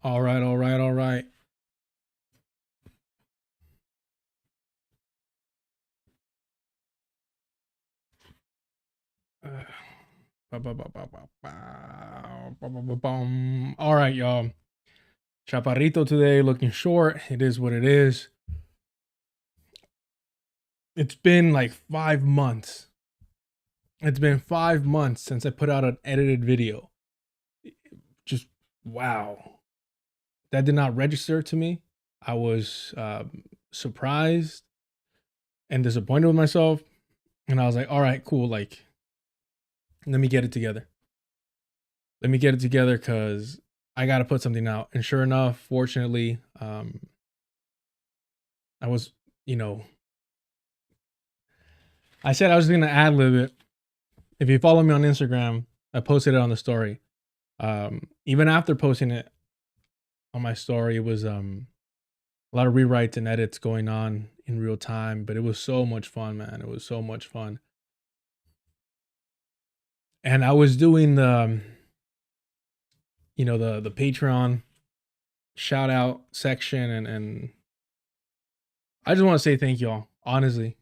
All right, all right, all right. All right, y'all. Chaparrito today, looking short. It is what it is. It's been like 5 months. It's been 5 months since I put out an edited video. Just wow. That did not register to me. I was surprised and disappointed with myself. And I was like, all right, cool. Like, let me get it together. Let me get it together because I got to put something out. And sure enough, fortunately, I was, you know, I said I was going to ad lib it. If you follow me on Instagram, I posted it on the story. Even after posting it on my story, it was a lot of rewrites and edits going on in real time, but it was so much fun, man. It was so much fun. And I was doing the Patreon shout out section, and I just want to say thank y'all. Honestly,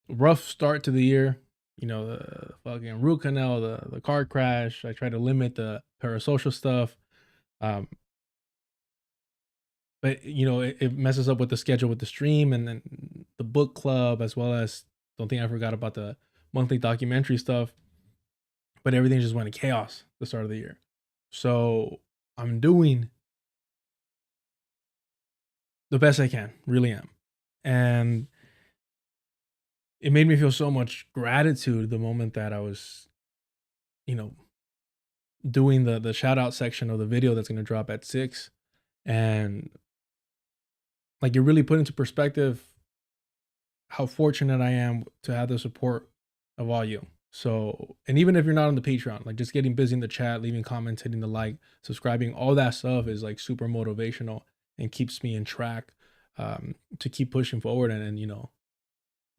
rough start to the year. The fucking root canal, the car crash. I try to limit the parasocial stuff. Um, but it messes up with the schedule with the stream and then the book club, as well as, don't think I forgot about the monthly documentary stuff. But everything just went in chaos the start of the year. So I'm doing the best I can, really am. And it made me feel so much gratitude the moment that I was, you know, doing the shout out section of the video that's going to drop at 6. And like, it really put into perspective how fortunate I am to have the support of all you. So, and even if you're not on the Patreon, like, just getting busy in the chat, leaving comments, hitting the like, subscribing, all that stuff is like super motivational and keeps me in track, to keep pushing forward and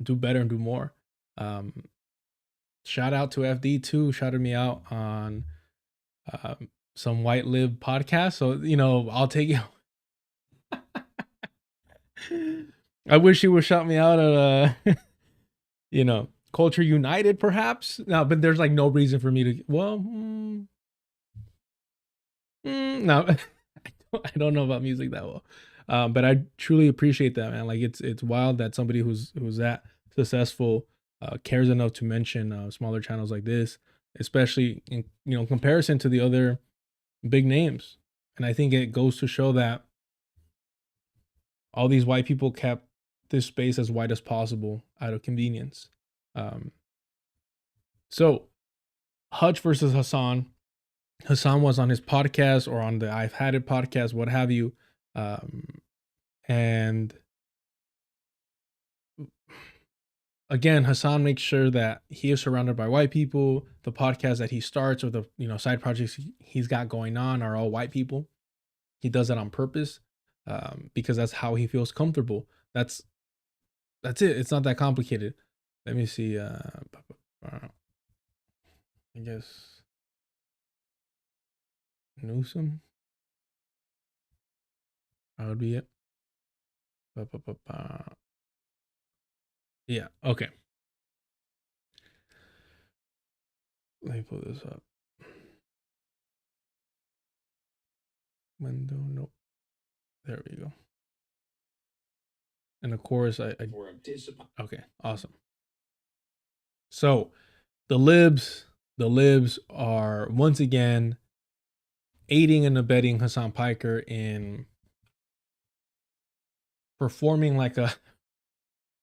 do better and do more. Um, Shout out to FD too. Shouted me out on some white lib podcast. So I'll take it. I wish he would shout me out at Culture United, perhaps. No, but there's like no reason for me to. Well, no, I don't know about music that well, but I truly appreciate that, man. Like, it's wild that somebody who's that successful cares enough to mention smaller channels like this, especially in comparison to the other big names. And I think it goes to show that all these white people kept this space as white as possible out of convenience. Um, so Hutch versus Hassan. Hassan was on his podcast or on the I've Had It podcast, what have you. And again, Hassan makes sure that he is surrounded by white people. The podcast that he starts, or the side projects he's got going on, are all white people. He does that on purpose, because that's how he feels comfortable. That's it. It's not that complicated. Let me see. I guess Newsom. That would be it. Yeah. Okay. Let me pull this up. Window. Nope. There we go. And of course, I okay. Awesome. So the libs are once again aiding and abetting Hassan Piker in performing like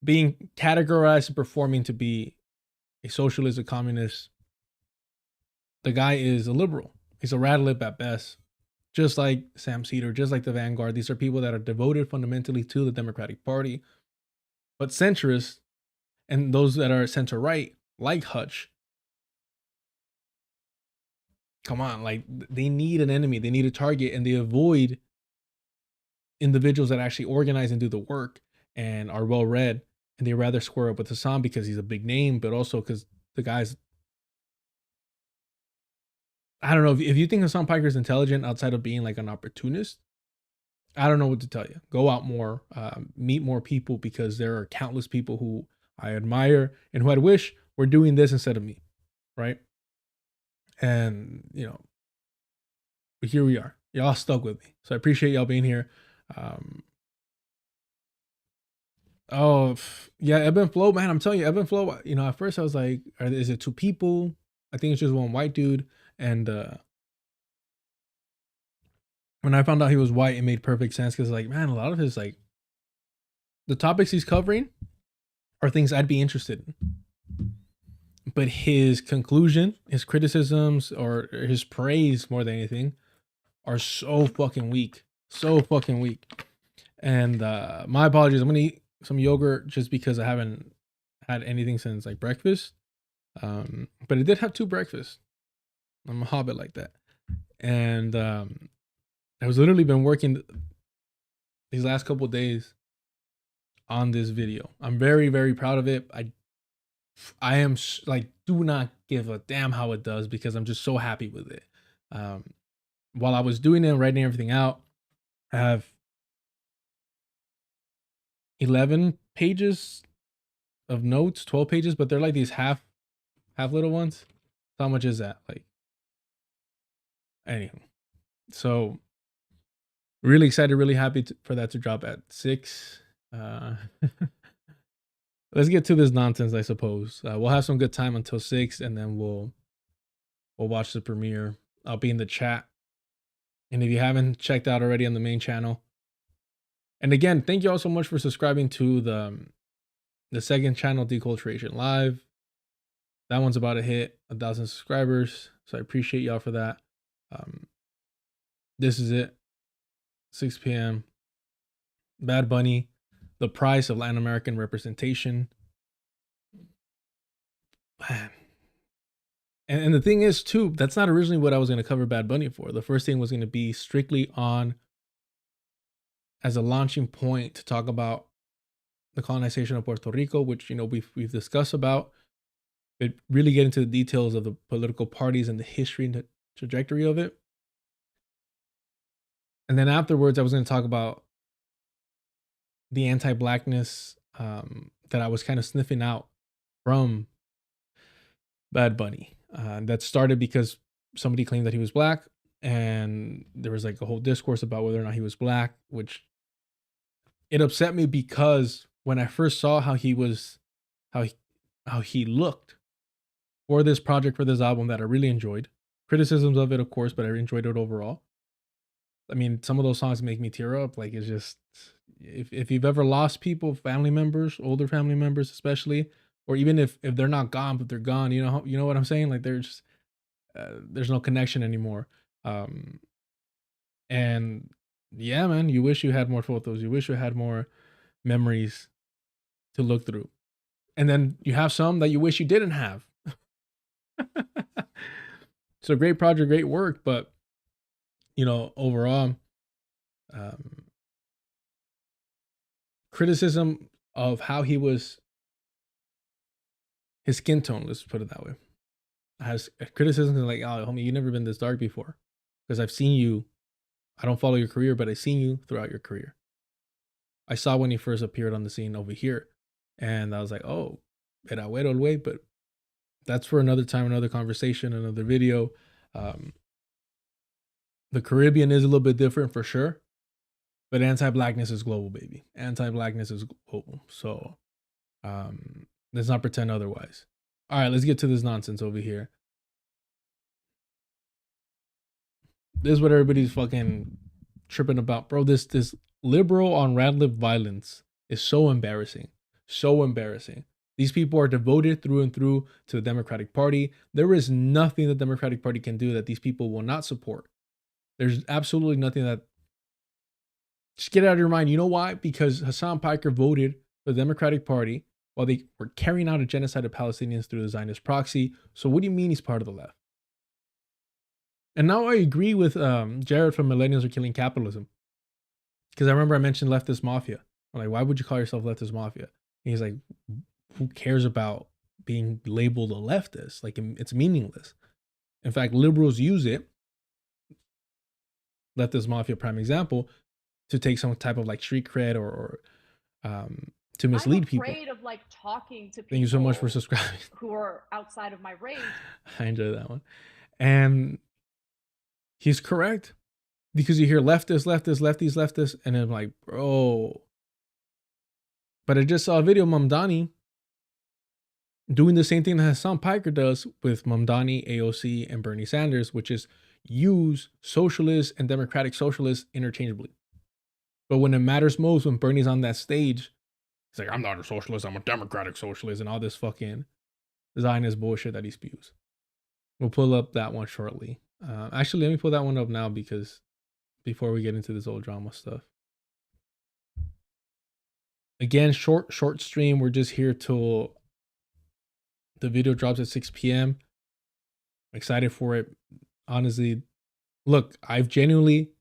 being categorized and performing to be a socialist, a communist. The guy is a liberal. He's a rad lib at best, just like Sam Cedar, just like the Vanguard. These are people that are devoted fundamentally to the Democratic Party, but centrist, and those that are center right, like Hutch. Come on, like, they need an enemy, they need a target, and they avoid individuals that actually organize and do the work and are well read, and they rather square up with Hassan because he's a big name, but also because the guy's I don't know if you think Hassan Piker is intelligent outside of being like an opportunist. I don't know what to tell you. Go out more, meet more people, because there are countless people who I admire and who I wish were doing this instead of me, right? And but here we are. Y'all stuck with me, so I appreciate y'all being here. Um, yeah, ebb and flow, man. I'm telling you, ebb and flow. At first I was like, is it two people? I think it's just one white dude. And when I found out he was white, it made perfect sense, because like, man, a lot of his like the topics he's covering are things I'd be interested in. But his conclusion, his criticisms, or his praise more than anything, are so fucking weak. So fucking weak. And my apologies. I'm gonna eat some yogurt just because I haven't had anything since like breakfast. But I did have two breakfasts. I'm a hobbit like that. And I was literally been working these last couple of days on this video. I'm very, very proud of it. I am like, do not give a damn how it does, because I'm just so happy with it. While I was doing it and writing everything out, I have 11 pages of notes, 12 pages, but they're like these half little ones. So how much is that? Like, anyway, so really excited, really happy for that to drop at 6. Let's get to this nonsense, I suppose. We'll have some good time until 6, and then we'll watch the premiere. I'll be in the chat. And if you haven't checked out already on the main channel, and again, thank you all so much for subscribing to the second channel, Deculturation Live. That one's about to hit 1,000 subscribers, so I appreciate y'all for that. This is it, 6 p.m. Bad Bunny, the price of Latin American representation. Man. And the thing is, too, that's not originally what I was going to cover Bad Bunny for. The first thing was going to be strictly on as a launching point to talk about the colonization of Puerto Rico, which we've discussed about. But really get into the details of the political parties and the history and the trajectory of it. And then afterwards, I was going to talk about the anti-blackness that I was kind of sniffing out from Bad Bunny. That started because somebody claimed that he was black, and there was like a whole discourse about whether or not he was black, which it upset me, because when I first saw how he looked for this project, for this album that I really enjoyed, criticisms of it, of course, but I enjoyed it overall. I mean, some of those songs make me tear up. Like, it's just, if you've ever lost people, family members, older family members especially, or even if they're not gone but they're gone, you know what I'm saying? Like, there's no connection anymore. And yeah, man, you wish you had more photos. You wish you had more memories to look through. And then you have some that you wish you didn't have. So great project, great work, but overall, criticism of how he was, his skin tone, let's put it that way, has criticism like, oh, homie, you've never been this dark before, because I've seen you. I don't follow your career, but I've seen you throughout your career. I saw when you first appeared on the scene over here, and I was like, oh, era güero el güey, but that's for another time, another conversation, another video. The Caribbean is a little bit different for sure, but anti-blackness is global, baby. Anti-blackness is global. So let's not pretend otherwise. All right, let's get to this nonsense over here. This is what everybody's fucking tripping about, bro. This liberal on rad-lib violence is so embarrassing. So embarrassing. These people are devoted through and through to the Democratic Party. There is nothing the Democratic Party can do that these people will not support. There's absolutely nothing that. Just get it out of your mind. You know why? Because Hassan Piker voted for the Democratic Party while they were carrying out a genocide of Palestinians through the Zionist proxy. So what do you mean he's part of the left? And now I agree with Jared from Millennials Are Killing Capitalism. Because I remember I mentioned leftist mafia. I'm like, why would you call yourself leftist mafia? And he's like, who cares about being labeled a leftist? Like, it's meaningless. In fact, liberals use it, leftist mafia prime example, to take some type of like street cred or to mislead people. I'm afraid of like talking to Thank you so much for people subscribing. who are outside of my race. I enjoy that one. And he's correct, because you hear leftist, leftist, lefties, leftist, and I'm like, bro. But I just saw a video of Mamdani doing the same thing that Hassan Piker does with Mamdani, AOC, and Bernie Sanders, which is use socialists and democratic socialists interchangeably. But when it matters most, when Bernie's on that stage, he's like, I'm not a socialist, I'm a democratic socialist, and all this fucking Zionist bullshit that he spews. We'll pull up that one shortly. Actually, let me pull that one up now, because before we get into this old drama stuff. Again, short stream. We're just here till the video drops at 6 p.m. I'm excited for it. Honestly, look, I've genuinely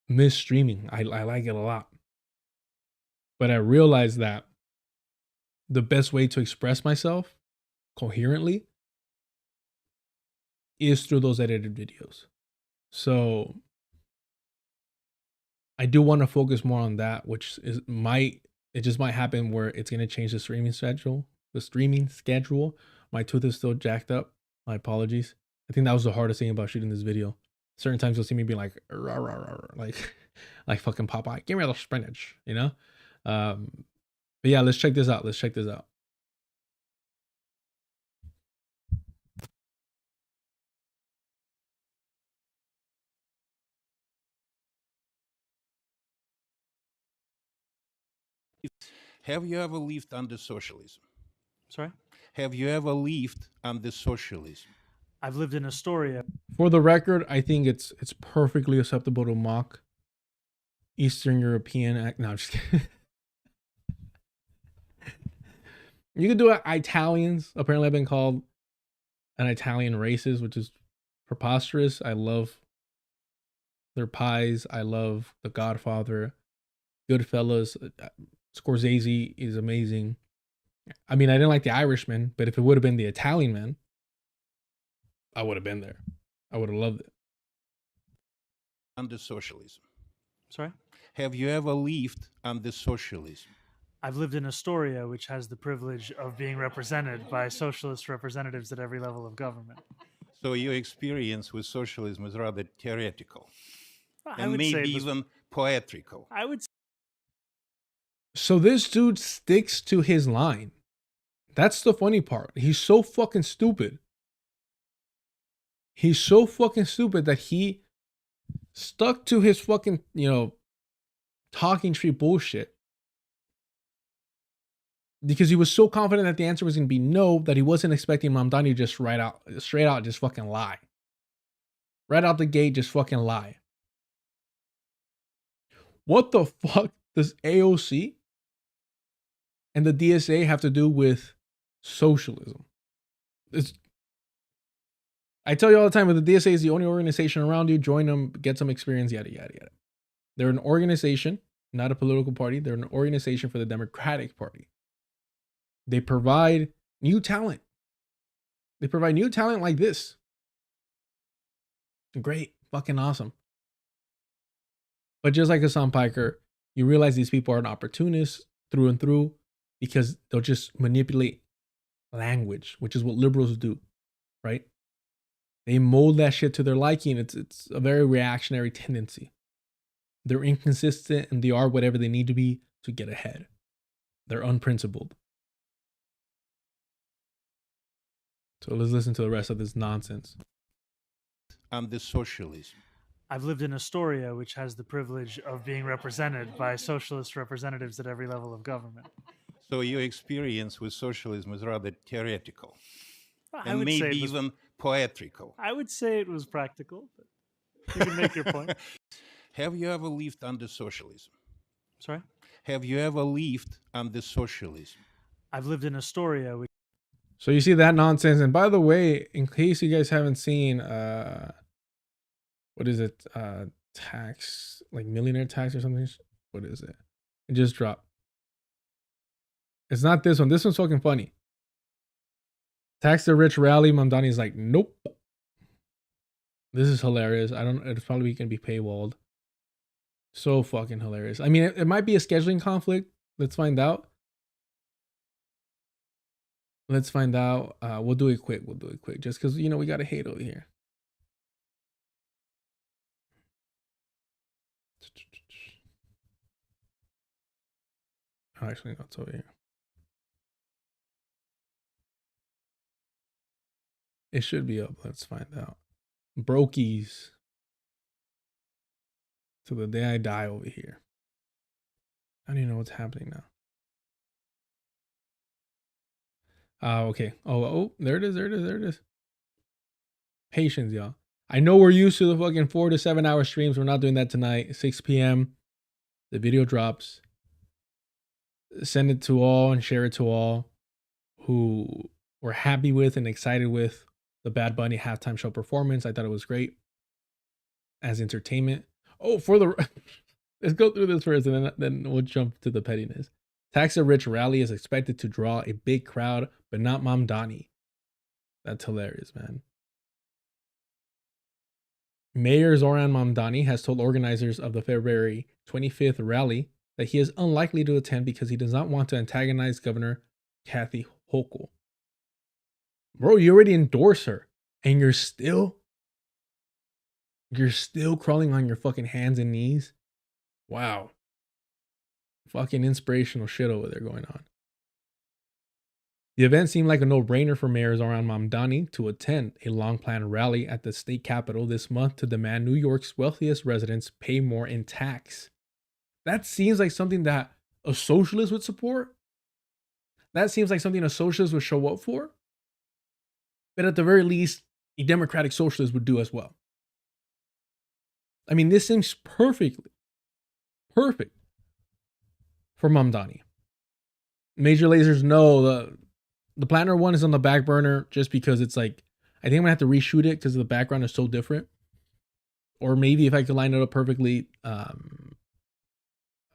miss streaming. I like it a lot. But I realized that the best way to express myself coherently is through those edited videos. So I do want to focus more on that, which is it just might happen where it's going to change the streaming schedule. My tooth is still jacked up. My apologies. I think that was the hardest thing about shooting this video. Certain times you'll see me be like, rah, rah, rah, rah, like fucking Popeye, give me the spinach, you know? But yeah, let's check this out. Have you ever lived under socialism? Sorry? Have you ever lived under socialism? I've lived in Astoria. For the record, I think it's perfectly acceptable to mock Eastern European act. No, I'm just kidding. You could do it. Italians. Apparently, I've been called an Italian racist, which is preposterous. I love their pies. I love The Godfather, Goodfellas. Scorsese is amazing. I mean, I didn't like The Irishman, but if it would have been The Italian Man, I would have been there. I would have loved it. Under socialism. Sorry? Have you ever lived under socialism? I've lived in Astoria, which has the privilege of being represented by socialist representatives at every level of government. So your experience with socialism is rather theoretical I and would say maybe it was, even poetical. I would So this dude sticks to his line. That's the funny part. He's so fucking stupid. He's so fucking stupid that he stuck to his fucking, talking tree bullshit. Because he was so confident that the answer was going to be no, that he wasn't expecting Mamdani to just straight out, just fucking lie. Right out the gate, just fucking lie. What the fuck does AOC and the DSA have to do with socialism? I tell you all the time, if the DSA is the only organization around you, join them, get some experience, yada, yada, yada. They're an organization, not a political party. They're an organization for the Democratic Party. They provide new talent. They provide new talent like this. Great. Fucking awesome. But just like Hassan Piker, you realize these people are an opportunist through and through, because they'll just manipulate language, which is what liberals do, right? They mold that shit to their liking. It's a very reactionary tendency. They're inconsistent and they are whatever they need to be to get ahead. They're unprincipled. So let's listen to the rest of this nonsense. Under socialism. I've lived in Astoria, which has the privilege of being represented by socialist representatives at every level of government. So your experience with socialism is rather theoretical I and would say maybe it was, even poetical. I would say it was practical, but you can make your point. Have you ever lived under socialism? Sorry? Have you ever lived under socialism? I've lived in Astoria, which So you see that nonsense. And by the way, in case you guys haven't seen, what is it? Tax, like millionaire tax or something. What is it? It just dropped. It's not this one. This one's fucking funny. Tax the rich rally. Mamdani's like, nope. This is hilarious. I don't. It's probably gonna be paywalled. So fucking hilarious. I mean, it might be a scheduling conflict. Let's find out. Let's find out. We'll do it quick. We'll do it quick. Just because, you know, we got to hate over here. Oh, actually, no, it's over here. It should be up. Let's find out. Brokies. To the day I die over here. I don't even know what's happening now. Okay. Oh, there it is. There it is. There it is. Patience, y'all. I know we're used to the fucking 4 to 7 hour streams. We're not doing that tonight. 6 p.m. The video drops. Send it to all and share it to all who were happy with and excited with the Bad Bunny halftime show performance. I thought it was great as entertainment. Oh, for the let's go through this first, and then we'll jump to the pettiness. Tax the Rich rally is expected to draw a big crowd, but not Mamdani. That's hilarious, man. Mayor Zoran Mamdani has told organizers of the February 25th rally that he is unlikely to attend because he does not want to antagonize Governor Kathy Hochul. Bro, you already endorse her, and you're still crawling on your fucking hands and knees. Wow. Fucking inspirational shit over there going on. The event seemed like a no-brainer for mayors around Mamdani to attend a long-planned rally at the state capitol this month to demand New York's wealthiest residents pay more in tax. That seems like something that a socialist would support. That seems like something a socialist would show up for. But at the very least, a democratic socialist would do as well. I mean, this seems perfect for Mamdani. Major Lasers know the Planner one is on the back burner just because it's like, I think I'm gonna have to reshoot it because the background is so different. Or maybe if I could line it up perfectly,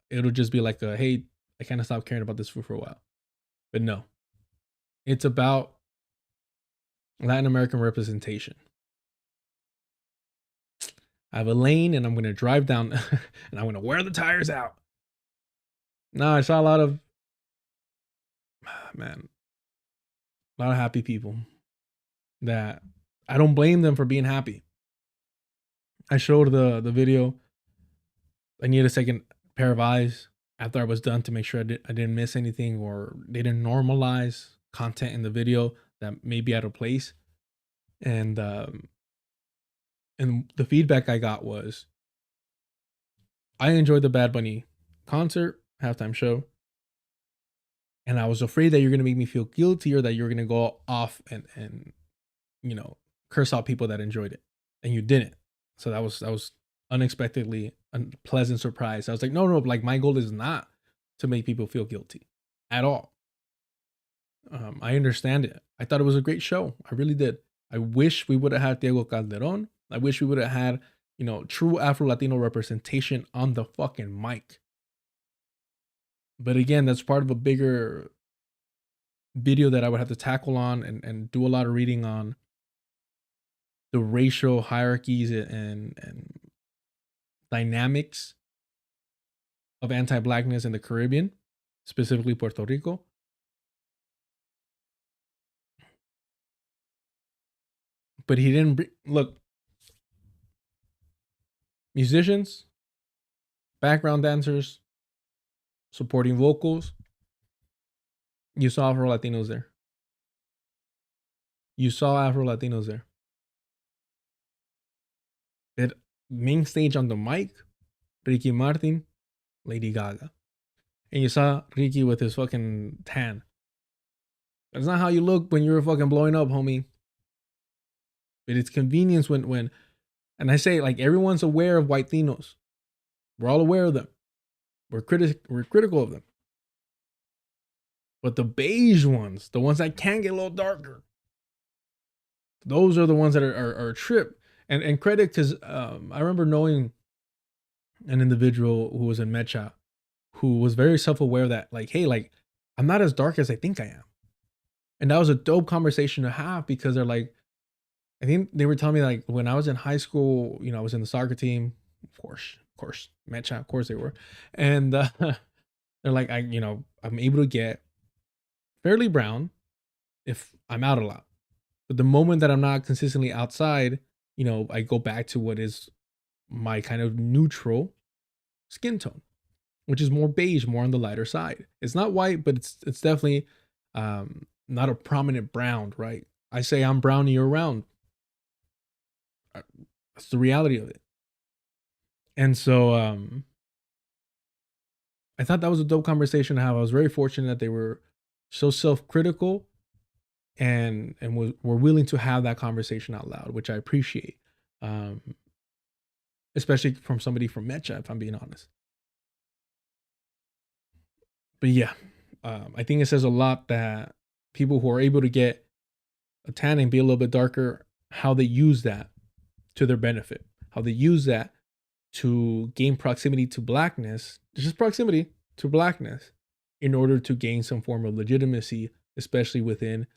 it'll just be like hey, I kind of stopped caring about this for a while. But no, it's about Latin American representation. I have a lane and I'm going to drive down and I'm going to wear the tires out. No, I saw a lot of, a lot of happy people that I don't blame them for being happy. I showed the video. I needed a second pair of eyes after I was done to make sure I didn't miss anything or they didn't normalize content in the video that may be out of place. And the feedback I got was, I enjoyed the Bad Bunny concert, halftime show. And I was afraid that you're going to make me feel guilty or that you're going to go off and, you know, curse out people that enjoyed it. And you didn't. So that was unexpectedly a pleasant surprise. I was like, no, like my goal is not to make people feel guilty at all. I understand it. I thought it was a great show. I really did. I wish we would have had Diego Calderon. I wish we would have had, you know, true Afro-Latino representation on the fucking mic. But again, that's part of a bigger video that I would have to tackle on and do a lot of reading on the racial hierarchies and dynamics of anti-blackness in the Caribbean, specifically Puerto Rico. But he didn't look. Musicians, background dancers, supporting vocals. You saw Afro-Latinos there. But main stage on the mic, Ricky Martin, Lady Gaga. And you saw Ricky with his fucking tan. That's not how you look when you're fucking blowing up, homie. But it's convenience when and I say, like, everyone's aware of white Latinos. We're all aware of them. We're critical of them. But the beige ones, the ones that can get a little darker, those are the ones that are a trip. And credit, because I remember knowing an individual who was in Mecha who was very self-aware that, like, hey, like, I'm not as dark as I think I am. And that was a dope conversation to have because they're like, I think they were telling me like when I was in high school, you know, I was in the soccer team, of course, Mecha, of course they were. And they're like, I'm able to get fairly brown if I'm out a lot. But the moment that I'm not consistently outside, I go back to what is my kind of neutral skin tone, which is more beige, more on the lighter side. It's not white, but it's definitely not a prominent brown, right? I say I'm brown year round. That's the reality of it. And so I thought that was a dope conversation to have. I was very fortunate that they were so self-critical and were willing to have that conversation out loud, which I appreciate. Especially from somebody from Mecha, if I'm being honest. But yeah, I think it says a lot that people who are able to get a tan and be a little bit darker, how they use that to their benefit, how they use that to gain proximity to blackness, just proximity to blackness, in order to gain some form of legitimacy, especially within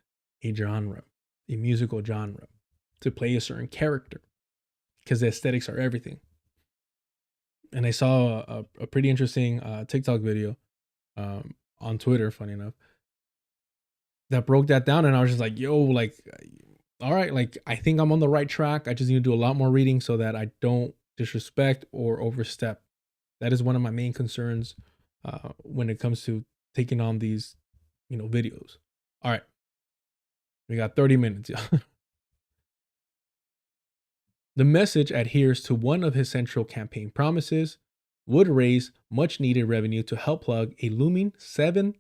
a genre, a musical genre, to play a certain character, because the aesthetics are everything. And I saw a pretty interesting TikTok video on Twitter, funny enough, that broke that down. And I was just like, yo, like, all right, like, I think I'm on the right track. I just need to do a lot more reading so that I don't disrespect or overstep. That is one of my main concerns when it comes to taking on these, videos. All right. We got 30 minutes. The message adheres to one of his central campaign promises, would raise much needed revenue to help plug a looming $7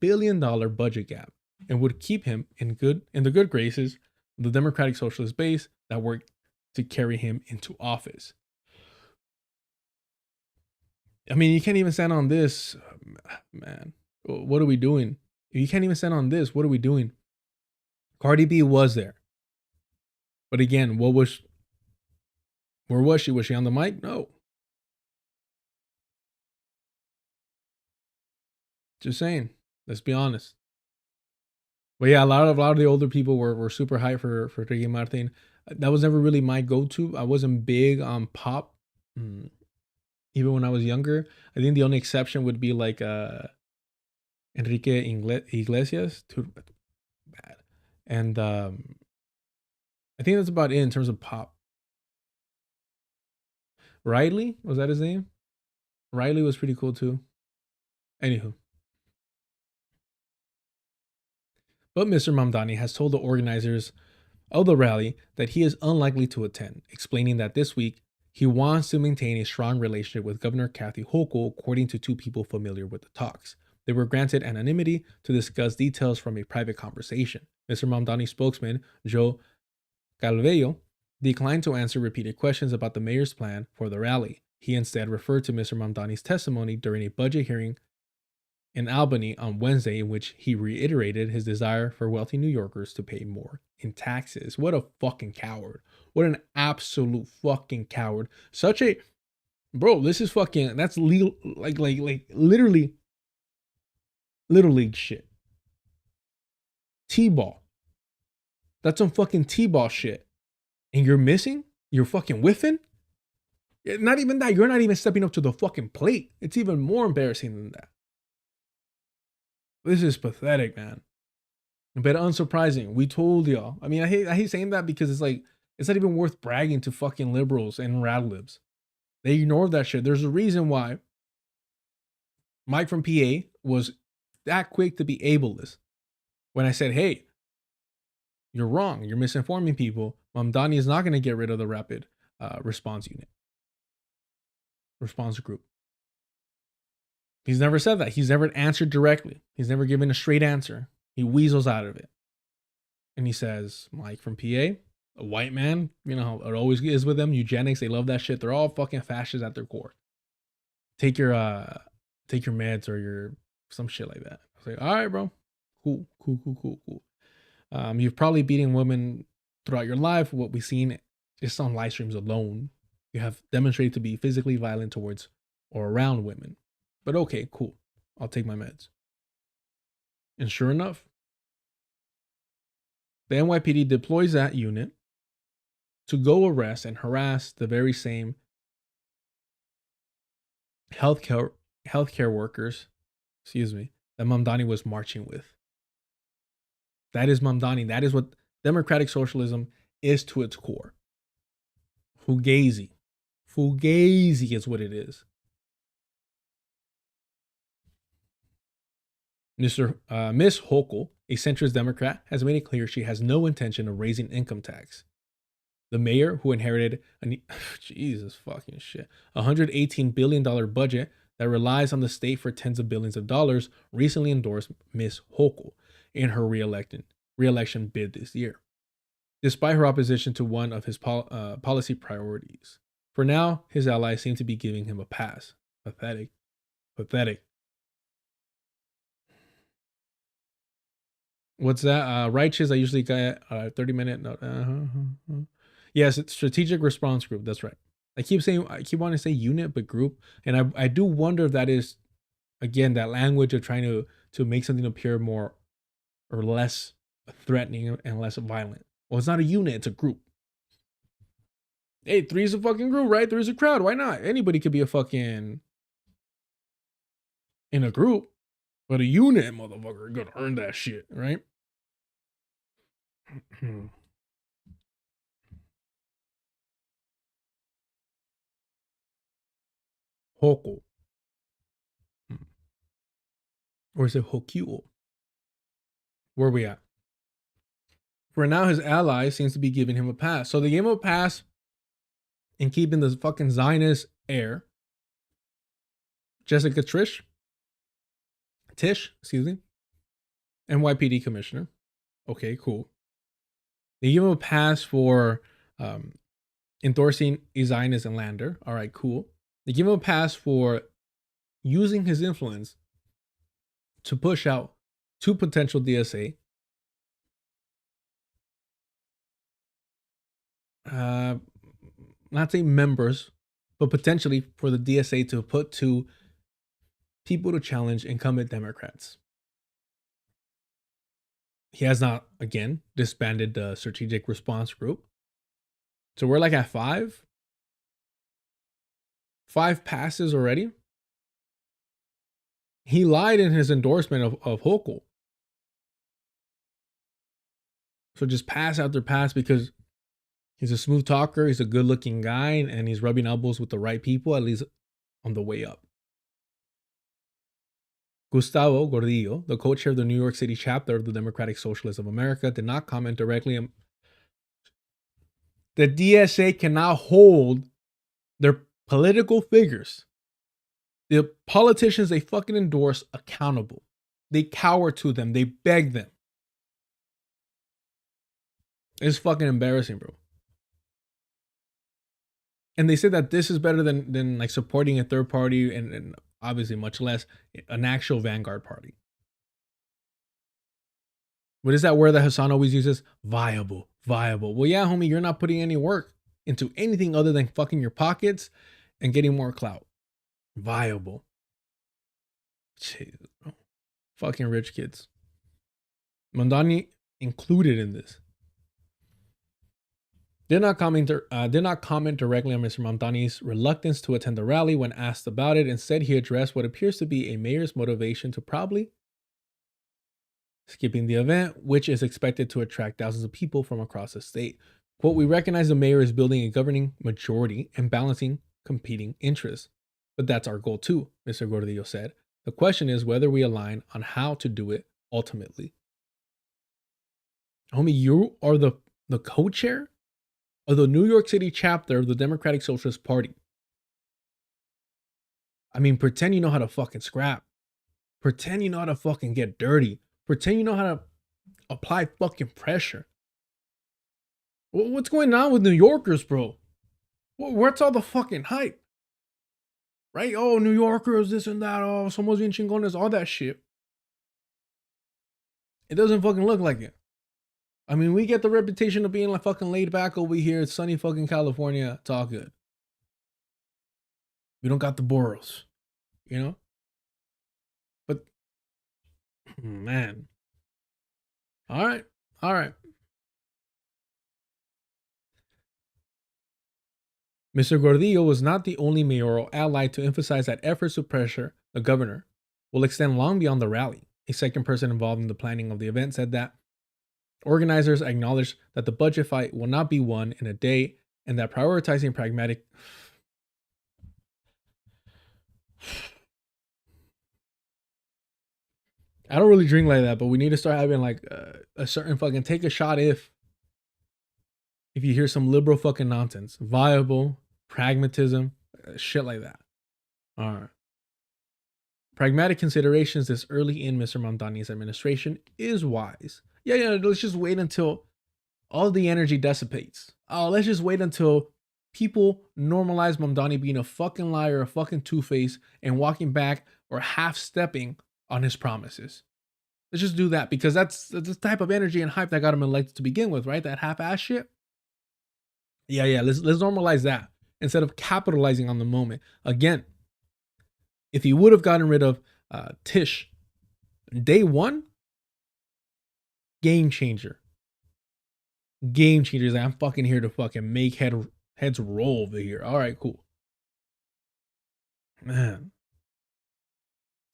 billion budget gap, and would keep him in the good graces of the Democratic Socialist base that worked to carry him into office. I mean, you can't even stand on this, man. What are we doing? If you can't even stand on this, what are we doing? Cardi B was there. But again, where was she? Was she on the mic? No. Just saying. Let's be honest. But yeah, a lot of the older people were super hyped for Ricky Martin. That was never really my go-to. I wasn't big on pop. Even when I was younger. I think the only exception would be like Enrique Iglesias. Too bad. And I think that's about it in terms of pop. Riley, was that his name? Riley was pretty cool too. Anywho. But Mr. Mamdani has told the organizers of the rally that he is unlikely to attend, explaining that this week he wants to maintain a strong relationship with Governor Kathy Hochul, according to two people familiar with the talks. They were granted anonymity to discuss details from a private conversation. Mr. Mamdani's spokesman, Joe Calvello, declined to answer repeated questions about the mayor's plan for the rally. He instead referred to Mr. Mamdani's testimony during a budget hearing in Albany on Wednesday, in which he reiterated his desire for wealthy New Yorkers to pay more in taxes. What a fucking coward. What an absolute fucking coward. Such a this is fucking, that's legal, like literally Little League shit. T-ball. That's some fucking T-ball shit. And you're missing? You're fucking whiffing? Not even that. You're not even stepping up to the fucking plate. It's even more embarrassing than that. This is pathetic, man. But unsurprising. We told y'all. I mean, I hate saying that because it's like, it's not even worth bragging to fucking liberals and rad libs. They ignored that shit. There's a reason why Mike from PA was that quick to be ableist. When I said, hey, you're wrong. You're misinforming people. Mamdani is not going to get rid of the rapid response group. He's never said that. He's never answered directly. He's never given a straight answer. He weasels out of it. And he says, Mike from PA, a white man, you know, it always is with them. Eugenics, they love that shit. They're all fucking fascists at their core. Take your meds or your some shit like that. I was like, all right, bro. Cool. You've probably beaten women throughout your life. What we've seen just on live streams alone, you have demonstrated to be physically violent towards or around women. But okay, cool. I'll take my meds. And sure enough, The NYPD deploys that unit to go arrest and harass the very same healthcare workers, that Mamdani was marching with. That is Mamdani. That is what democratic socialism is to its core. Fugazi. Fugazi is what it is. Miss Hochul, a centrist Democrat, has made it clear she has no intention of raising income tax. The mayor, who inherited Jesus fucking shit, $118 billion budget that relies on the state for tens of billions of dollars, recently endorsed Miss Hochul in her re-election bid this year, despite her opposition to one of his policy priorities. For now, his allies seem to be giving him a pass. Pathetic. What's that? Righteous, I usually get 30-minute note. Yes, it's strategic response group. That's right. I keep wanting to say unit, but group. And I do wonder if that is, again, that language of trying to make something appear more or less threatening and less violent. Well, it's not a unit, it's a group. Hey, 3 is a fucking group, right? 3 is a crowd. Why not? Anybody could be a fucking in a group, but a unit, motherfucker, you gotta earn that shit, right? Hochul. Or is it Hochul? Where are we at? For now, his ally seems to be giving him a pass. So they gave him a pass in keeping the fucking Zionist air. Jessica Tisch, NYPD commissioner. Okay, cool. They give him a pass for endorsing a Zionist and Lander. All right, cool. They give him a pass for using his influence to push out 2 potential DSA. Not say members, but potentially for the DSA to put 2 people to challenge incumbent Democrats. He has not, again, disbanded the strategic response group. So we're like at 5. 5 passes already. He lied in his endorsement of Hochul. So just pass after pass because he's a smooth talker, he's a good looking guy, and he's rubbing elbows with the right people, at least on the way up. Gustavo Gordillo, the co-chair of the New York City chapter of the Democratic Socialists of America, did not comment directly. The DSA cannot hold their political figures, the politicians they fucking endorse, accountable. They cower to them. They beg them. It's fucking embarrassing, bro. And they say that this is better than like supporting a third party and obviously much less an actual vanguard party. What is that word that Hassan always uses? Viable. Well, yeah, homie, you're not putting any work into anything other than fucking your pockets and getting more clout. Viable. Jesus, bro. Fucking rich kids. Mamdani included in this. Did not comment directly on Mr. Mamdani's reluctance to attend the rally when asked about it. Instead, he addressed what appears to be a mayor's motivation to probably skipping the event, which is expected to attract thousands of people from across the state. Quote, we recognize the mayor is building a governing majority and balancing competing interests. But that's our goal too, Mr. Gordillo said. The question is whether we align on how to do it ultimately. Homie, you are the co-chair of the New York City chapter of the Democratic Socialist Party. I mean, pretend you know how to fucking scrap. Pretend you know how to fucking get dirty. Pretend you know how to apply fucking pressure. What's going on with New Yorkers, bro? What's all the fucking hype? Right? Oh, New Yorkers, this and that. Oh, somos bien chingones, all that shit. It doesn't fucking look like it. I mean, we get the reputation of being like fucking laid back over here. It's sunny fucking California. It's all good. We don't got the boroughs, you know? But, man. All right. Mr. Gordillo was not the only mayoral ally to emphasize that efforts to pressure the governor will extend long beyond the rally. A second person involved in the planning of the event said that organizers acknowledged that the budget fight will not be won in a day and that prioritizing pragmatic. I don't really drink like that, but we need to start having like a certain fucking take a shot if you hear some liberal fucking nonsense, viable pragmatism, shit like that. All right. Pragmatic considerations this early in Mr. Mamdani's administration is wise. Yeah, let's just wait until all the energy dissipates. Oh, let's just wait until people normalize Mamdani being a fucking liar, a fucking two-face, and walking back or half-stepping on his promises. Let's just do that because that's the type of energy and hype that got him elected to begin with, right? That half-ass shit. Yeah. Let's normalize that instead of capitalizing on the moment. Again, if he would have gotten rid of Tish day one, game changer. Game changers. I'm fucking here to fucking make heads roll over here. All right, cool. Man.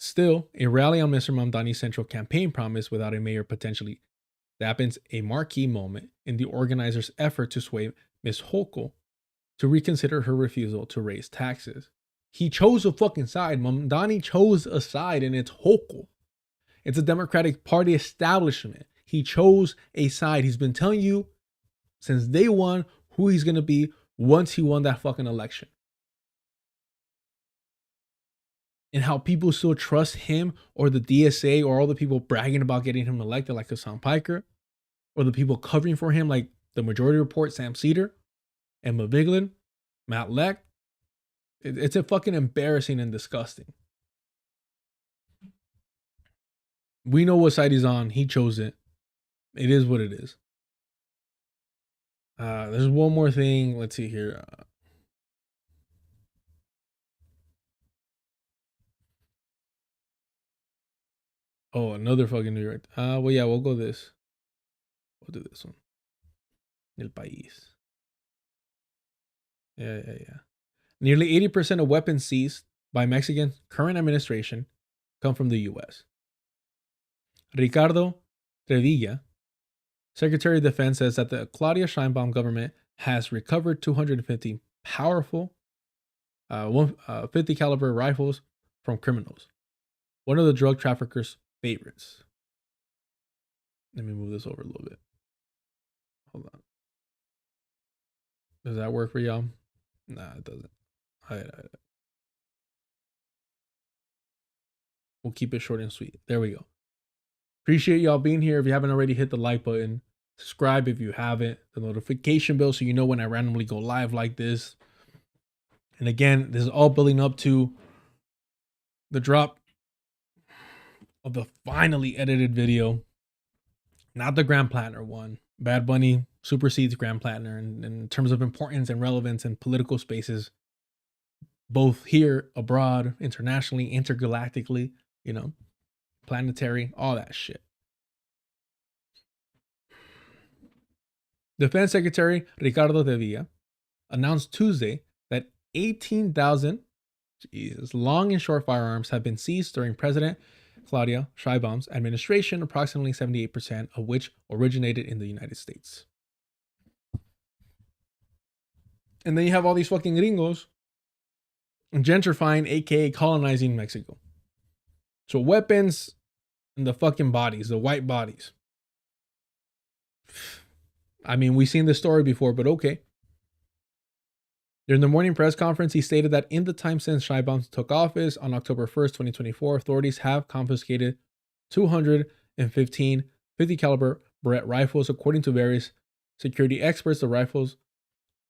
Still, a rally on Mr. Mamdani's central campaign promise without a mayor potentially dampens a marquee moment in the organizers' effort to sway Ms. Holkel to reconsider her refusal to raise taxes. He chose a fucking side. Mamdani chose a side, and it's Holkel. It's a Democratic Party establishment. He chose a side. He's been telling you since day one who he's going to be once he won that fucking election. And how people still trust him or the DSA or all the people bragging about getting him elected like Hassan Piker or the people covering for him like the Majority Report, Sam Cedar, Emma Vigeland, Matt Leck. It's a fucking embarrassing and disgusting. We know what side he's on. He chose it. It is what it is. There's one more thing. Let's see here. Oh, another fucking New York. Well, yeah, we'll go this. We'll do this one. El País. Yeah. Nearly 80% of weapons seized by Mexican current administration come from the U.S. Ricardo Trevilla, Secretary of Defense, says that the Claudia Sheinbaum government has recovered 250 powerful 50 caliber rifles from criminals. One of the drug traffickers' favorites. Let me move this over a little bit. Hold on. Does that work for y'all? Nah, it doesn't. We'll keep it short and sweet. There we go. Appreciate y'all being here. If you haven't already, hit the like button. Subscribe if you haven't. The notification bell so you know when I randomly go live like this. And again, this is all building up to the drop of the finally edited video. Not the Grand Platinum one. Bad Bunny supersedes Grand Platinum in terms of importance and relevance in political spaces, both here, abroad, internationally, intergalactically, planetary, all that shit. Defense Secretary Ricardo Trevilla announced Tuesday that 18,000 long and short firearms have been seized during President Claudia Sheinbaum's administration, approximately 78% of which originated in the United States. And then you have all these fucking gringos gentrifying, aka colonizing Mexico. So weapons and the fucking bodies, the white bodies. I mean, we've seen this story before, but okay. During the morning press conference, he stated that in the time since Sheinbaum took office on October 1st, 2024, authorities have confiscated 215 50 caliber Barrett rifles. According to various security experts, the rifles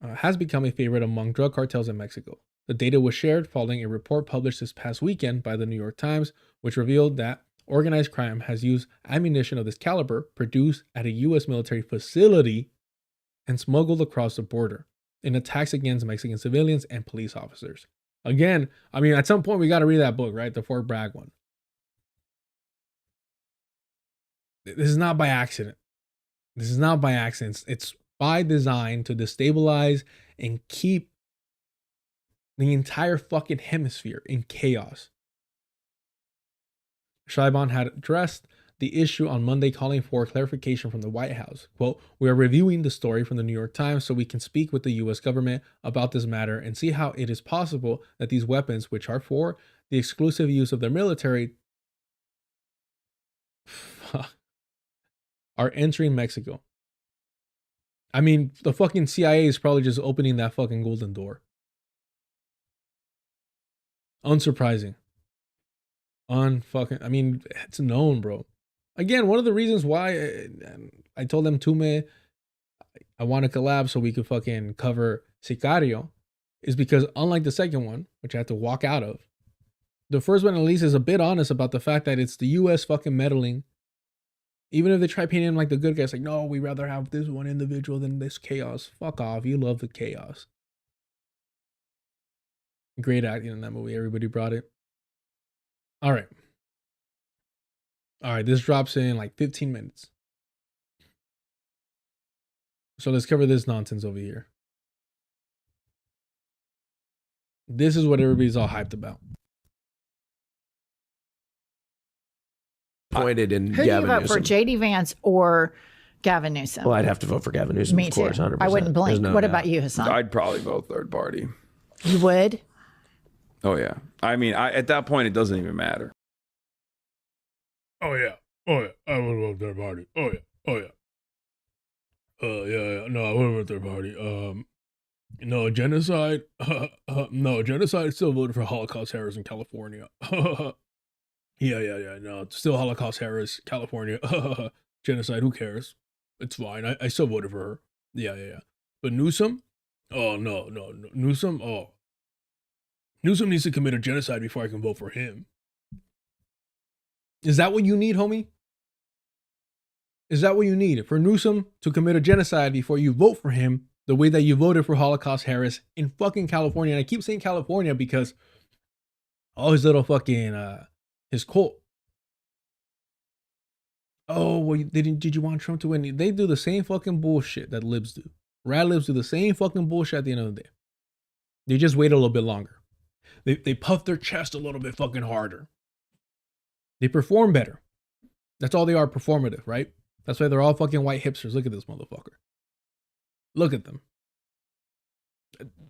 has become a favorite among drug cartels in Mexico. The data was shared following a report published this past weekend by the New York Times, which revealed that organized crime has used ammunition of this caliber produced at a U.S. military facility and smuggled across the border in attacks against Mexican civilians and police officers. Again, I mean, at some point we got to read that book, right? The Fort Bragg one. This is not by accident. It's by design to destabilize and keep the entire fucking hemisphere in chaos. Scheibon had addressed the issue on Monday, calling for clarification from the White House. Quote, "We are reviewing the story from the New York Times so we can speak with the U.S. government about this matter and see how it is possible that these weapons, which are for the exclusive use of their military, are entering Mexico." I mean, the fucking CIA is probably just opening that fucking golden door. Unsurprising. I mean, it's known, bro. Again, one of the reasons why I told them, Tume, I want to collab so we could fucking cover Sicario, is because unlike the second one, which I had to walk out of, the first one at least is a bit honest about the fact that it's the US fucking meddling. Even if they try painting him like the good guys, like, no, we'd rather have this one individual than this chaos. Fuck off. You love the chaos. Great acting in that movie. Everybody brought it. All right. All right. This drops in like 15 minutes. So let's cover this nonsense over here. This is what everybody's all hyped about. Pointed in Who Gavin do you vote for, Newsom. J.D. Vance or Gavin Newsom? Well, I'd have to vote for Gavin Newsom, Me of course, too. 100%. I wouldn't blink. There's no What doubt. about you, Hassan? I'd probably vote third party. You would? Oh yeah. I mean, at that point, it doesn't even matter. Oh yeah. I would vote third party. Oh yeah. Yeah. No, I would vote third party. No, genocide. No, genocide. Still voted for Holocaust terrorists in California. Yeah. No, still Holocaust terrorists, California. Genocide. Who cares? It's fine. I still voted for her. Yeah. But Newsom? Oh no. Newsom. Oh, Newsom needs to commit a genocide before I can vote for him. Is that what you need, homie? Is that what you need? For Newsom to commit a genocide before you vote for him, the way that you voted for Holocaust Harris in fucking California. And I keep saying California because all his little fucking, his cult. Oh, well, did you want Trump to win? They do the same fucking bullshit that libs do. Rad libs do the same fucking bullshit at the end of the day. They just wait a little bit longer. They puff their chest a little bit fucking harder. They perform better. That's all they are, performative, right? That's why they're all fucking white hipsters. Look at this motherfucker. Look at them.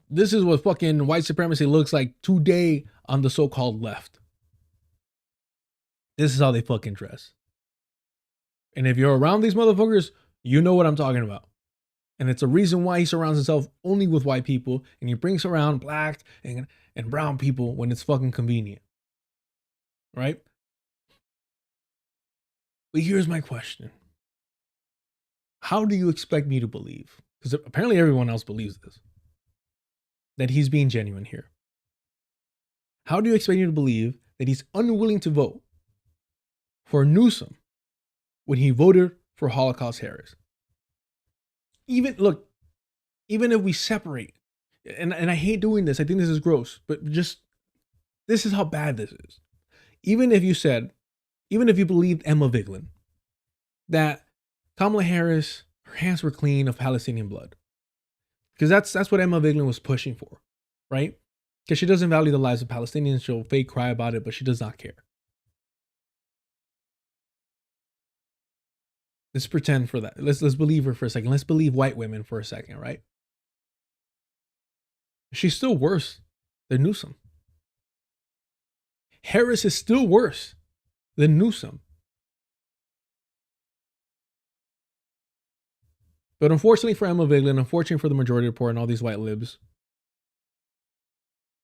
This is what fucking white supremacy looks like today on the so-called left. This is how they fucking dress. And if you're around these motherfuckers, you know what I'm talking about. And it's a reason why he surrounds himself only with white people, and he brings around black and brown people when it's fucking convenient. Right? But here's my question. How do you expect me to believe? Because apparently everyone else believes this. That he's being genuine here. How do you expect me to believe that he's unwilling to vote for Newsom when he voted for Holocaust Harris? Even if we separate, and I hate doing this, I think this is gross, but just, this is how bad this is. Even if you believed Emma Vigeland, that Kamala Harris, her hands were clean of Palestinian blood. Because that's what Emma Vigeland was pushing for, right? Because she doesn't value the lives of Palestinians. She'll fake cry about it, but she does not care. Let's pretend for that. Let's believe her for a second. Let's believe white women for a second, right? She's still worse than Newsom. Harris is still worse than Newsom. But unfortunately for Emma Vigeland, unfortunately for the majority report and all these white libs,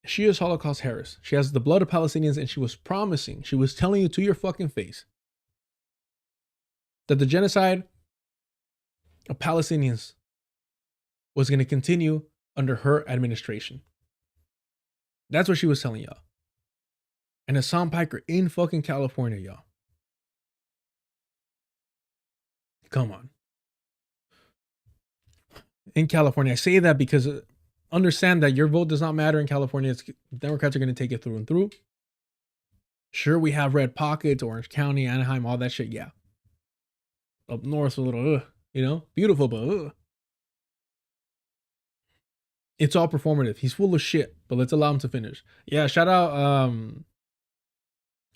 she is Holocaust Harris. She has the blood of Palestinians, and she was telling you to your fucking face that the genocide of Palestinians was going to continue under her administration. That's what she was telling y'all. And Hassan Piker in fucking California, y'all. Come on. In California, I say that because understand that your vote does not matter in California. Democrats are going to take it through and through. Sure, we have red pockets, Orange County, Anaheim, all that shit. Yeah. Up north, a little, beautiful, but It's all performative. He's full of shit, but let's allow him to finish. Yeah, shout out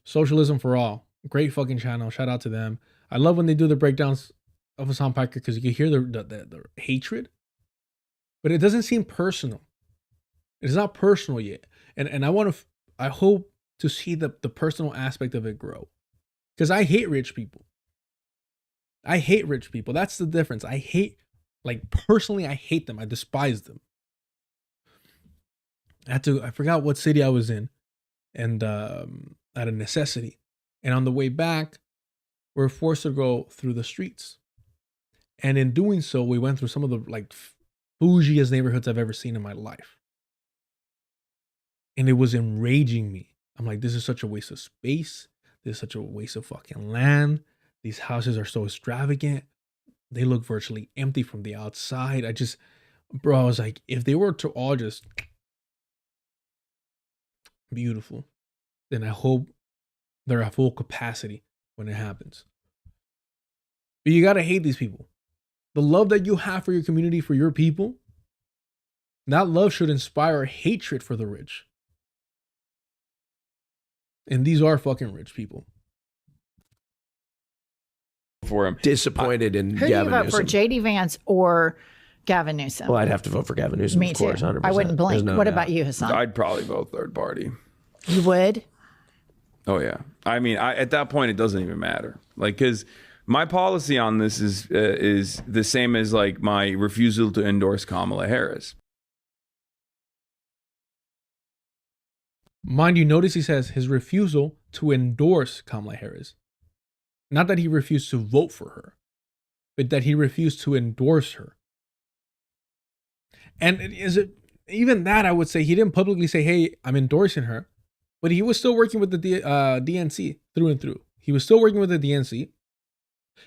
Socialism for All. Great fucking channel. Shout out to them. I love when they do the breakdowns of Hassan Piker because you can hear the hatred, but it doesn't seem personal. It's not personal yet. And I hope to see the personal aspect of it grow. Because I hate rich people. I hate rich people. That's the difference. I hate, like, personally, I hate them. I despise them. I forgot what city I was in, and out of necessity. And on the way back, we were forced to go through the streets. And in doing so, we went through some of the, like, bougiest neighborhoods I've ever seen in my life. And it was enraging me. I'm like, this is such a waste of space. This is such a waste of fucking land. These houses are so extravagant. They look virtually empty from the outside. I was like, if they were to all just beautiful, then I hope they're at full capacity when it happens. But you gotta hate these people. The love that you have for your community, for your people, that love should inspire hatred for the rich. And these are fucking rich people. For him. Disappointed in Who do you Gavin vote for, Newsom. JD Vance or Gavin Newsom? Well, I'd have to vote for Gavin Newsom, Me of course, too. 100%. I wouldn't blink. There's no What doubt. about you, Hassan? I'd probably vote third party. You would? Oh yeah. I mean, at that point, it doesn't even matter. Like, because my policy on this is the same as like my refusal to endorse Kamala Harris. Mind you, notice he says his refusal to endorse Kamala Harris. Not that he refused to vote for her, but that he refused to endorse her. And is it even that? I would say he didn't publicly say, hey, I'm endorsing her, but he was still working with the DNC through and through. He was still working with the DNC.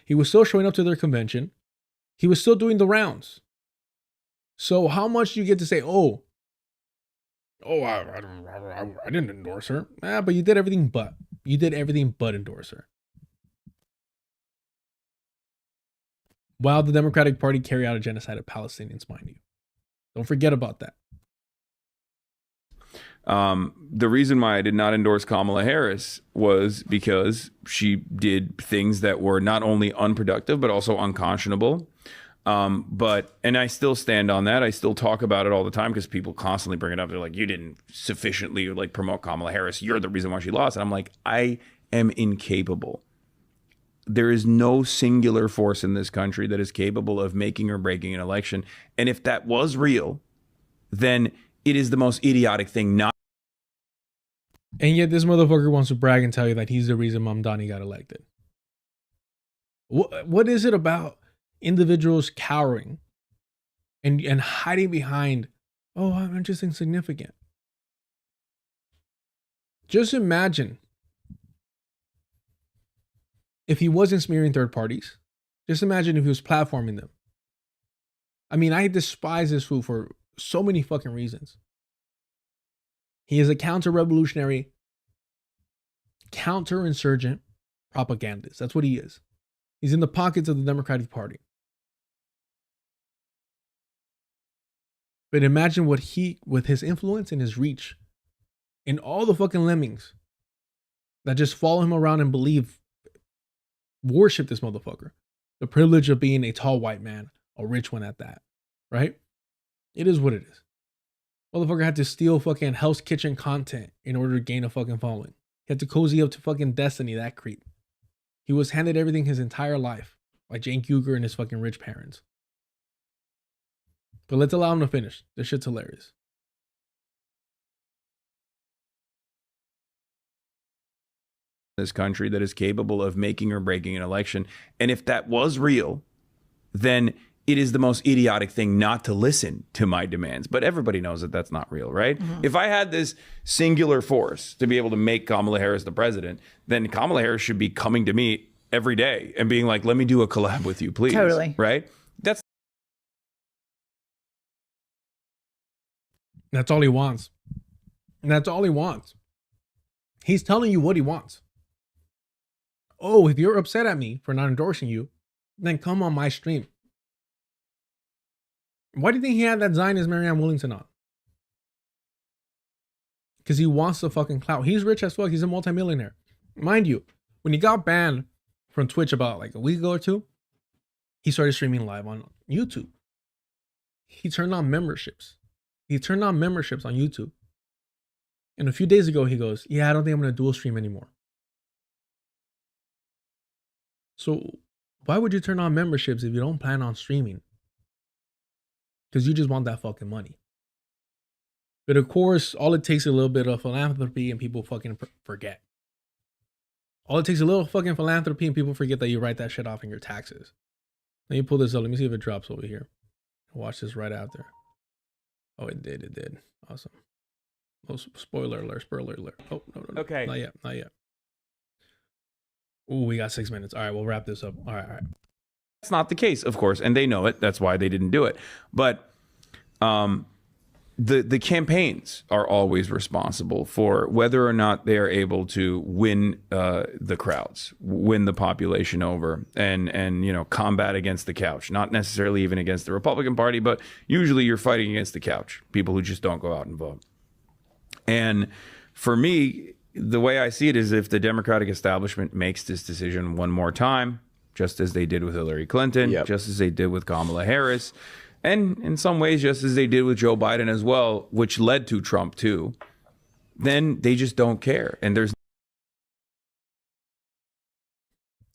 He was still showing up to their convention. He was still doing the rounds. So how much do you get to say, I didn't endorse her. But you did everything but. You did everything but endorse her. While the Democratic Party carry out a genocide of Palestinians, mind you. Don't forget about that. The reason why I did not endorse Kamala Harris was because she did things that were not only unproductive, but also unconscionable. And I still stand on that. I still talk about it all the time because people constantly bring it up. They're like, you didn't sufficiently like promote Kamala Harris. You're the reason why she lost. And I'm like, I am incapable. There is no singular force in this country that is capable of making or breaking an election. And if that was real, then it is the most idiotic thing not. And yet this motherfucker wants to brag and tell you that he's the reason Mamdani got elected. What is it about individuals cowering and hiding behind, I'm just insignificant? Just imagine if he wasn't smearing third parties. Just imagine if he was platforming them. I mean, I despise this fool for so many fucking reasons. He is a counter-revolutionary, counter-insurgent propagandist. That's what he is. He's in the pockets of the Democratic Party. But imagine what with his influence and his reach, and all the fucking lemmings that just follow him around and worship this motherfucker. The privilege of being a tall white man, a rich one at that, right? It is what it is. Motherfucker had to steal fucking Hell's Kitchen content in order to gain a fucking following. He had to cozy up to fucking Destiny, that creep. He was handed everything his entire life by Cenk Uygur and his fucking rich parents. But let's allow him to finish. This shit's hilarious. This country that is capable of making or breaking an election. And if that was real, then it is the most idiotic thing not to listen to my demands. But everybody knows that that's not real, right? Mm-hmm. If I had this singular force to be able to make Kamala Harris the president, then Kamala Harris should be coming to me every day and being like, let me do a collab with you, please. Totally. Right? That's all he wants. And that's all he wants. He's telling you what he wants. If you're upset at me for not endorsing you, then come on my stream. Why do you think he had that Zionist Marianne Williamson on? Because he wants the fucking clout. He's rich as fuck. He's a multimillionaire. Mind you, when he got banned from Twitch about like a week ago or two, he started streaming live on YouTube. He turned on memberships. He turned on memberships on YouTube. And a few days ago, he goes, yeah, I don't think I'm going to dual stream anymore. So why would you turn on memberships if you don't plan on streaming? Because you just want that fucking money. But of course, all it takes is a little bit of philanthropy and people fucking forget. All it takes is a little fucking philanthropy and people forget that you write that shit off in your taxes. Let me pull this up. Let me see if it drops over here. Watch this right after. Oh, it did. It did. Awesome. Oh, spoiler alert. Spoiler alert. Oh, no. Okay. Not yet. Not yet. Ooh, we got 6 minutes. All right, we'll wrap this up. All right. That's not the case, of course, and they know it. That's why they didn't do it. But the campaigns are always responsible for whether or not they are able to win the crowds, win the population over, and you know, combat against the couch. Not necessarily even against the Republican Party, but usually you're fighting against the couch, people who just don't go out and vote. And for me, the way I see it is if the Democratic establishment makes this decision one more time, just as they did with Hillary Clinton, just as they did with Kamala Harris, and in some ways, just as they did with Joe Biden as well, which led to Trump too, then they just don't care. And there's...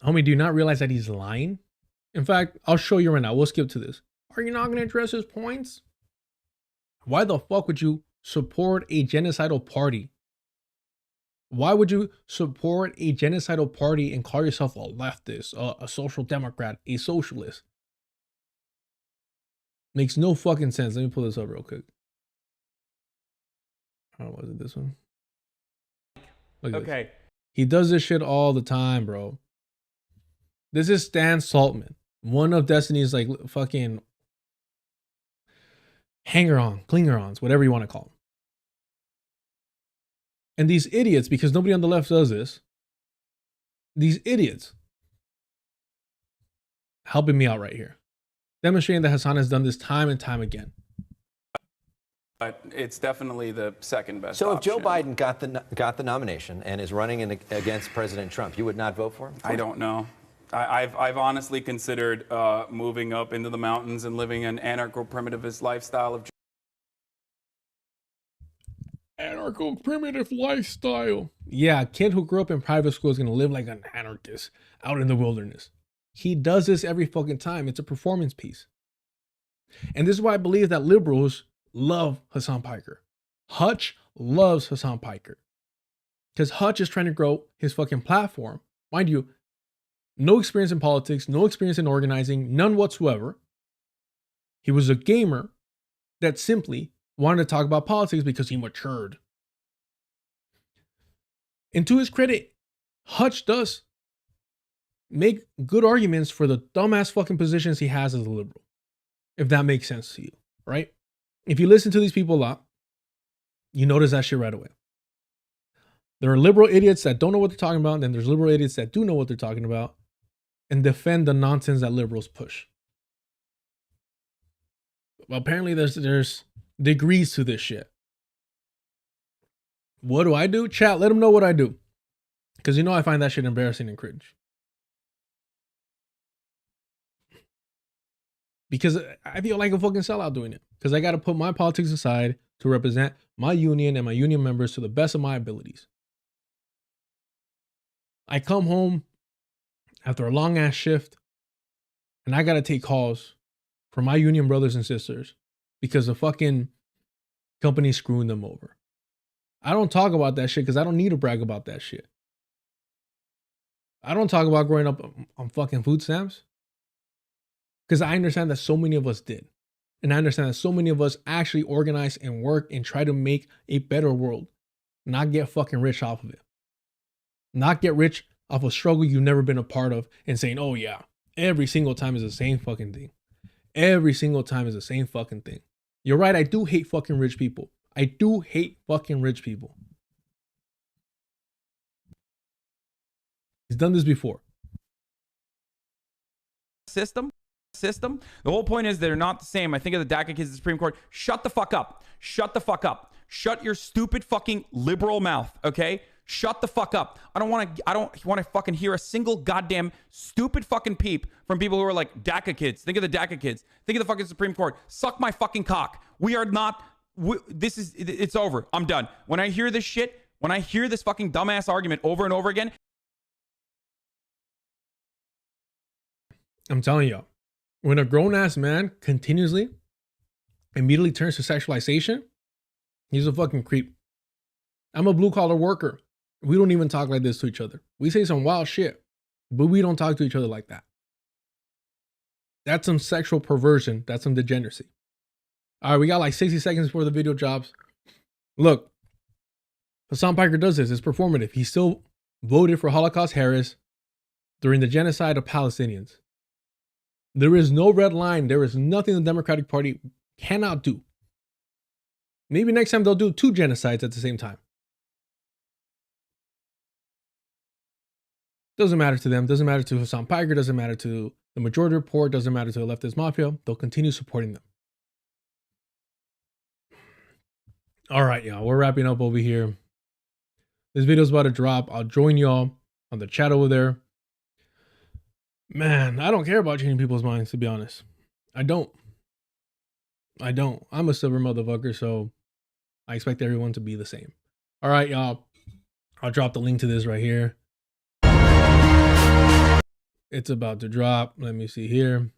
Homie, do you not realize that he's lying? In fact, I'll show you right now. We'll skip to this. Are you not going to address his points? Why the fuck would you support a genocidal party? Why would you support a genocidal party and call yourself a leftist, a social democrat, a socialist? Makes no fucking sense. Let me pull this up real quick. Oh, was it this one? Look at this. He does this shit all the time, bro. This is Stan Saltman, one of Destiny's like fucking hanger-on, clinger-ons, whatever you want to call them. And these idiots, because nobody on the left does this, these idiots helping me out right here, demonstrating that Hassan has done this time and time again. But it's definitely the second best So if option. Joe Biden got the nomination and is running against President Trump, you would not vote for him? I don't know. I've honestly considered moving up into the mountains and living an anarcho-primitivist lifestyle of... Anarcho-primitive lifestyle. Yeah, a kid who grew up in private school is going to live like an anarchist out in the wilderness. He does this every fucking time. It's a performance piece. And this is why I believe that liberals love Hassan Piker. Hutch loves Hassan Piker. Because Hutch is trying to grow his fucking platform. Mind you, no experience in politics, no experience in organizing, none whatsoever. He was a gamer that simply wanted to talk about politics because he matured. And to his credit, Hutch does make good arguments for the dumbass fucking positions he has as a liberal. If that makes sense to you, right? If you listen to these people a lot, you notice that shit right away. There are liberal idiots that don't know what they're talking about, and then there's liberal idiots that do know what they're talking about and defend the nonsense that liberals push. Well, apparently there's degrees to this shit. What do I do? Chat, let them know what I do. Because you know I find that shit embarrassing and cringe. Because I feel like a fucking sellout doing it. Because I got to put my politics aside to represent my union and my union members to the best of my abilities. I come home after a long ass shift and I got to take calls from my union brothers and sisters because the fucking company's screwing them over. I don't talk about that shit because I don't need to brag about that shit. I don't talk about growing up on fucking food stamps because I understand that so many of us did. And I understand that so many of us actually organize and work and try to make a better world, not get fucking rich off of it. Not get rich off a struggle you've never been a part of and saying, oh yeah, every single time is the same fucking thing. Every single time is the same fucking thing. You're right, I do hate fucking rich people. I do hate fucking rich people. He's done this before. System system. The whole point is they're not the same. I think of the DACA kids at the Supreme Court. Shut the fuck up. Shut the fuck up. Shut your stupid fucking liberal mouth, okay? Shut the fuck up. I don't want to fucking hear a single goddamn stupid fucking peep from people who are like DACA kids. Think of the DACA kids. Think of the fucking Supreme Court. Suck my fucking cock. We are not it's over. I'm done. When I hear this shit, when I hear this fucking dumbass argument over and over again, I'm telling y'all, when a grown-ass man continuously immediately turns to sexualization, he's a fucking creep. I'm a blue-collar worker. We don't even talk like this to each other. We say some wild shit, but we don't talk to each other like that. That's some sexual perversion. That's some degeneracy. All right, we got like 60 seconds before the video drops. Look, Hassan Piker does this. It's performative. He still voted for Holocaust Harris during the genocide of Palestinians. There is no red line. There is nothing the Democratic Party cannot do. Maybe next time they'll do 2 genocides at the same time. Doesn't matter to them. Doesn't matter to Hassan Piker. Doesn't matter to the majority report. Doesn't matter to the leftist mafia. They'll continue supporting them. All right, y'all. We're wrapping up over here. This video's about to drop. I'll join y'all on the chat over there. Man, I don't care about changing people's minds, to be honest. I don't. I'm a silver motherfucker, so I expect everyone to be the same. All right, y'all. I'll drop the link to this right here. It's about to drop. Let me see here.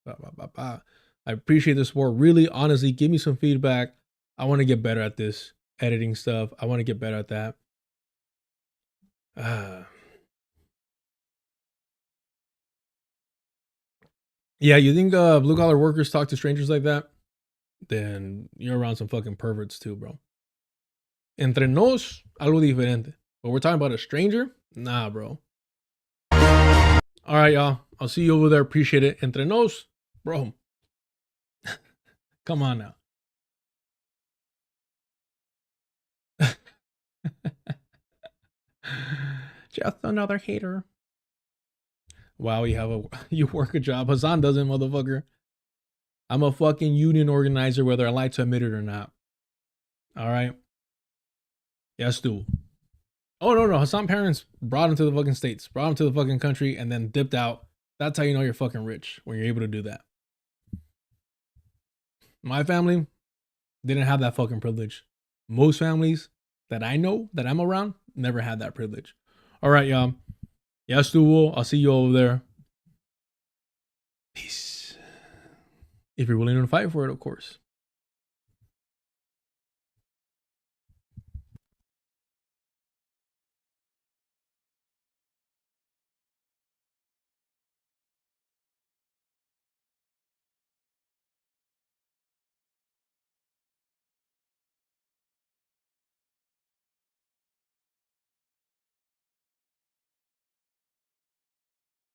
I appreciate the support. Really, honestly, give me some feedback. I want to get better at this editing stuff. I want to get better at that. Yeah, you think blue collar workers talk to strangers like that? Then you're around some fucking perverts too, bro. Entre nos, algo diferente. But we're talking about a stranger? Nah, bro. All right, y'all. I'll see you over there. Appreciate it. Entre nos, bro. Come on now. Just another hater. Wow, you work a job. Hassan doesn't, motherfucker. I'm a fucking union organizer, whether I like to admit it or not. All right. Yes, do. Oh, no. Hassan parents brought him to the fucking States, brought him to the fucking country, and then dipped out. That's how you know you're fucking rich, when you're able to do that. My family didn't have that fucking privilege. Most families that I know, that I'm around, never had that privilege. All right, y'all. Yes, do. I'll see you over there. Peace. If you're willing to fight for it, of course.